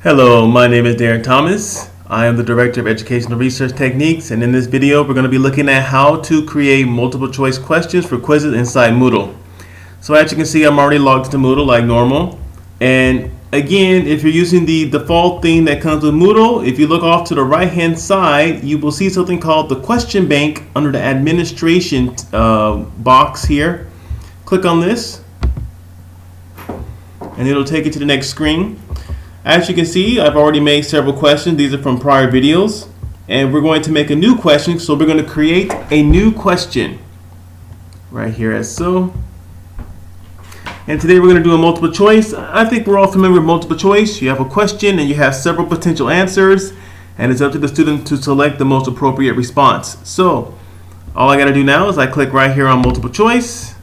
Hello, my name is Darren Thomas. I am the Director of Educational Research Techniques, and in this video we're going to be looking at how to create multiple choice questions for quizzes inside Moodle. So as you can see, I'm already logged into Moodle like normal, and again, if you're using the default theme that comes with Moodle, if you look off to the right hand side, you will see something called the question bank under the administration box here. Click on this and it'll take you to the next screen. As you can see, I've already made several questions. These are from prior videos. And we're going to make a new question. So we're going to create a new question right here as so. And today we're going to do a multiple choice. I think we're all familiar with multiple choice. You have a question and you have several potential answers. And it's up to the student to select the most appropriate response. So all I got to do now is I click right here on multiple choice.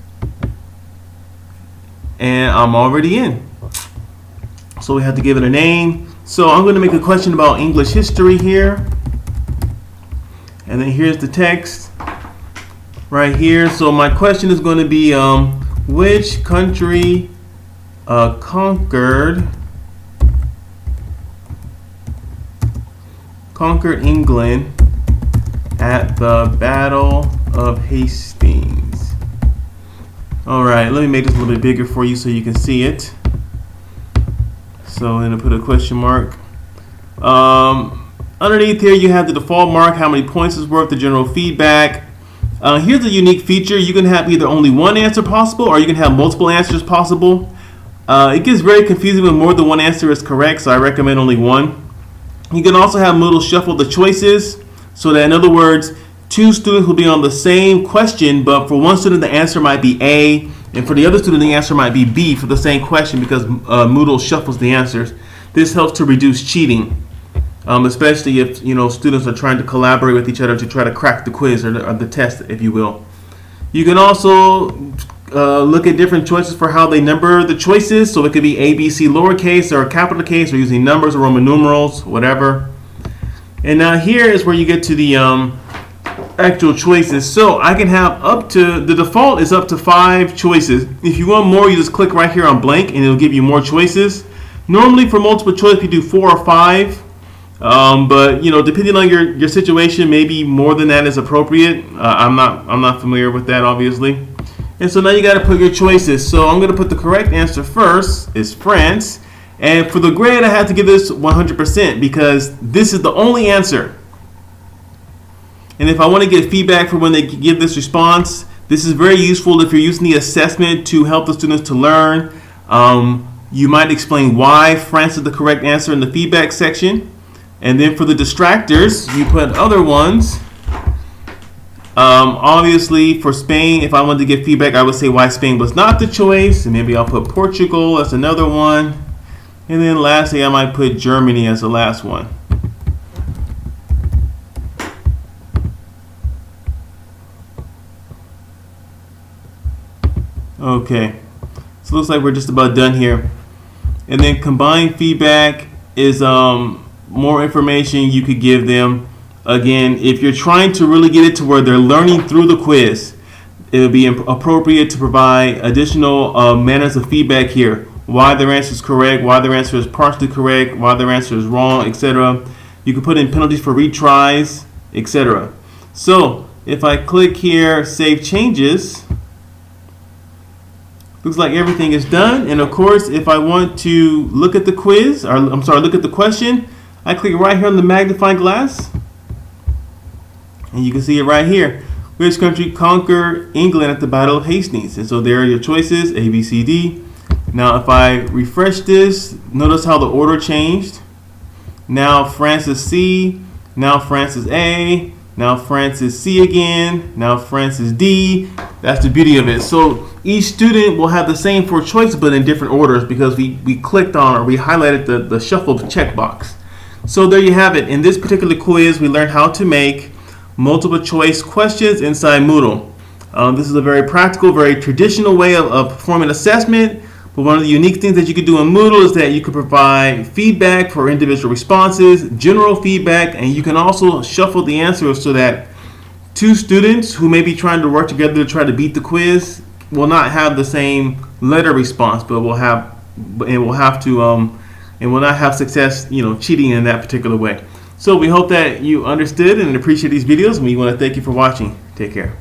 And I'm already in. So we have to give it a name. So I'm going to make a question about English history here. And then here's the text right here. So my question is going to be which country conquered England at the Battle of Hastings? All right, let me make this a little bit bigger for you so you can see it. So I'm going to put a question mark. Underneath here you have the default mark, how many points is worth, the general feedback. Here's a unique feature. You can have either only one answer possible or you can have multiple answers possible. It gets very confusing when more than one answer is correct, so I recommend only one. You can also have Moodle shuffle the choices so that, in other words, two students will be on the same question, but for one student the answer might be A, and for the other student the answer might be B for the same question because Moodle shuffles the answers. This helps to reduce cheating, especially if students are trying to collaborate with each other to try to crack the quiz or the test, if you will. You can also look at different choices for how they number the choices, so it could be A, B, C, lowercase or capital case, or using numbers or Roman numerals, whatever. And now here is where you get to the actual choices. So I can have up to, the default is up to 5 choices. If you want more, you just click right here on blank and it'll give you more choices. Normally for multiple choice you do 4 or 5, but depending on your situation, maybe more than that is appropriate. I'm not familiar with that, obviously. And so now you got to put your choices. So I'm going to put the correct answer first is France, and for the grade I have to give this 100% because this is the only answer. And if I want to get feedback for when they give this response, this is very useful if you're using the assessment to help the students to learn. You might explain why France is the correct answer in the feedback section. And then for the distractors, you put other ones. Obviously, for Spain, if I wanted to give feedback, I would say why Spain was not the choice. And maybe I'll put Portugal as another one. And then lastly, I might put Germany as the last one. Okay, so it looks like we're just about done here. And then combined feedback is more information you could give them. Again, if you're trying to really get it to where they're learning through the quiz, it would be appropriate to provide additional manners of feedback here. Why their answer is correct, why their answer is partially correct, why their answer is wrong, etc. You can put in penalties for retries, etc. So if I click here, Save Changes, looks like everything is done. And of course, if I want to look at the quiz, or look at the question, I click right here on the magnifying glass. And you can see it right here. Which country conquered England at the Battle of Hastings? And so there are your choices, A, B, C, D. Now if I refresh this, notice how the order changed. Now France is C, now France is A, now France is C again, now France is D. That's the beauty of it. So each student will have the same 4 choices but in different orders because we clicked on or we highlighted the shuffled checkbox. So there you have it. In this particular quiz, we learned how to make multiple choice questions inside Moodle. This is a very practical, very traditional way of performing assessment. But one of the unique things that you could do in Moodle is that you could provide feedback for individual responses, general feedback, and you can also shuffle the answers so that 2 students who may be trying to work together to try to beat the quiz will not have the same letter response, but will have to and will not have success, cheating in that particular way. So we hope that you understood and appreciate these videos, and we want to thank you for watching. Take care.